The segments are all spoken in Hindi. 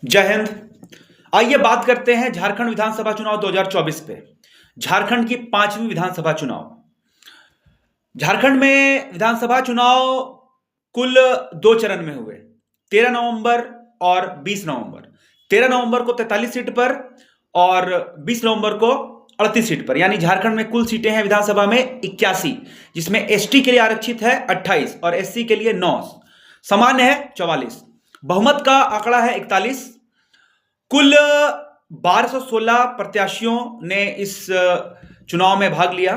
जय हिंद। आइए बात करते हैं झारखंड विधानसभा चुनाव 2024 पे। झारखंड की पांचवी विधानसभा चुनाव। झारखंड में विधानसभा चुनाव कुल 2 चरण में हुए, 13 नवंबर और 20 नवंबर। 13 नवंबर को 43 सीट पर और 20 नवंबर को 38 सीट पर, यानी झारखंड में कुल सीटें हैं विधानसभा में 81, जिसमें एसटी के लिए आरक्षित है 28 और एससी के लिए 9, सामान्य है 44। बहुमत का आंकड़ा है 41। कुल 1216 प्रत्याशियों ने इस चुनाव में भाग लिया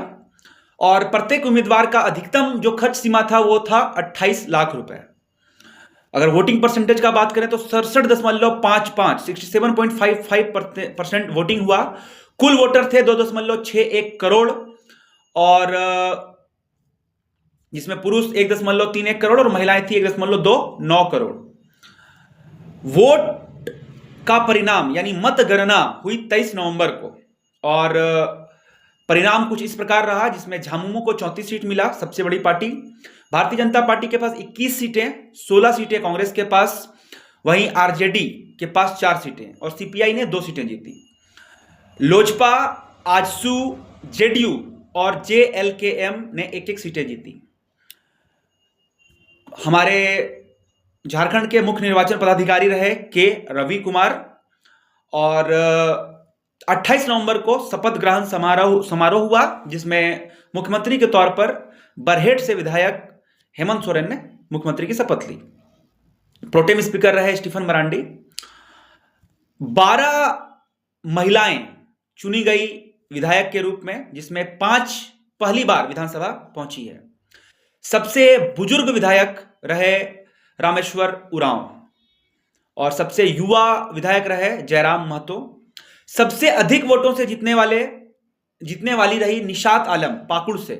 और प्रत्येक उम्मीदवार का अधिकतम जो खर्च सीमा था वो था 28 लाख रुपए। अगर वोटिंग परसेंटेज का बात करें तो 67.55 67.55% वोटिंग हुआ। कुल वोटर थे 2.61 करोड़ और जिसमें पुरुष 1.31 करोड़ और महिलाएं थी 1.29 करोड़। वोट का परिणाम यानी मतगणना हुई 23 नवंबर को और परिणाम कुछ इस प्रकार रहा, जिसमें झामुमो को 34 सीट मिला, सबसे बड़ी पार्टी। भारतीय जनता पार्टी के पास 21 सीटें, 16 सीटें कांग्रेस के पास, वहीं आरजेडी के पास 4 सीटें और सीपीआई ने 2 सीटें जीती। लोजपा, आजसू, जेडीयू और जेएलकेएम ने 1-1 सीटें जीती। हमारे झारखंड के मुख्य निर्वाचन पदाधिकारी रहे के रवि कुमार और 28 नवंबर को शपथ ग्रहण समारोह हुआ, जिसमें मुख्यमंत्री के तौर पर बरहेट से विधायक हेमंत सोरेन ने मुख्यमंत्री की शपथ ली। प्रोटेम स्पीकर रहे स्टीफन मरांडी। 12 महिलाएं चुनी गई विधायक के रूप में, जिसमें 5 पहली बार विधानसभा पहुंची है। सबसे बुजुर्ग विधायक रहे रामेश्वर उरांव और सबसे युवा विधायक रहे जयराम महतो। सबसे अधिक वोटों से जीतने वाली रही निशात आलम पाकुड़ से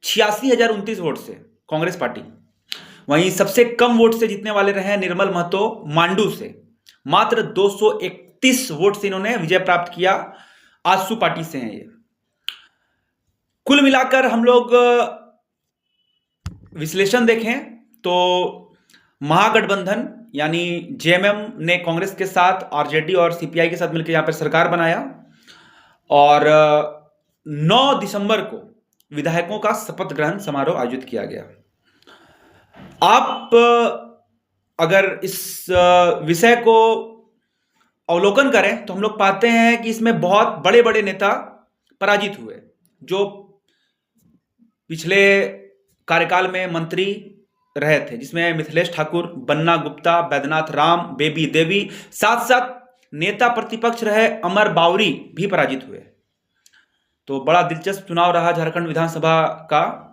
86,029 वोट से, कांग्रेस पार्टी। वहीं सबसे कम वोट से जीतने वाले रहे निर्मल महतो मांडू से, मात्र 231 वोट से इन्होंने विजय प्राप्त किया। आजसू पार्टी से हैं ये। कुल मिलाकर हम लोग विश्लेषण देखें तो महागठबंधन यानी जेएमएम ने कांग्रेस के साथ, आरजेडी और सीपीआई के साथ मिलकर यहां पर सरकार बनाया और 9 दिसंबर को विधायकों का शपथ ग्रहण समारोह आयोजित किया गया। आप अगर इस विषय को अवलोकन करें तो हम लोग पाते हैं कि इसमें बहुत बड़े बड़े नेता पराजित हुए, जो पिछले कार्यकाल में मंत्री रहे थे, जिसमें मिथिलेश ठाकुर, बन्ना गुप्ता, बैद्यनाथ राम, बेबी देवी, साथ साथ नेता प्रतिपक्ष रहे अमर बावरी भी पराजित हुए। तो बड़ा दिलचस्प चुनाव रहा झारखंड विधानसभा का।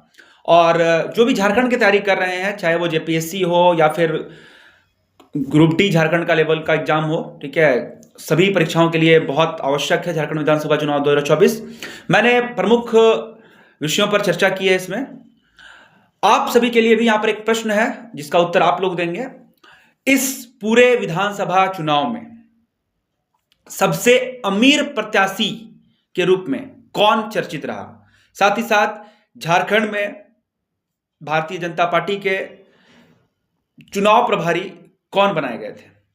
और जो भी झारखंड की तैयारी कर रहे हैं, चाहे वो जेपीएससी हो या फिर ग्रुप डी झारखंड का लेवल का एग्जाम हो, ठीक है, सभी परीक्षाओं के लिए बहुत आवश्यक है झारखंड विधानसभा चुनाव 2024। मैंने प्रमुख विषयों पर चर्चा की है इसमें। आप सभी के लिए भी यहां पर एक प्रश्न है जिसका उत्तर आप लोग देंगे। इस पूरे विधानसभा चुनाव में सबसे अमीर प्रत्याशी के रूप में कौन चर्चित रहा? साथ ही साथ झारखंड में भारतीय जनता पार्टी के चुनाव प्रभारी कौन बनाए गए थे?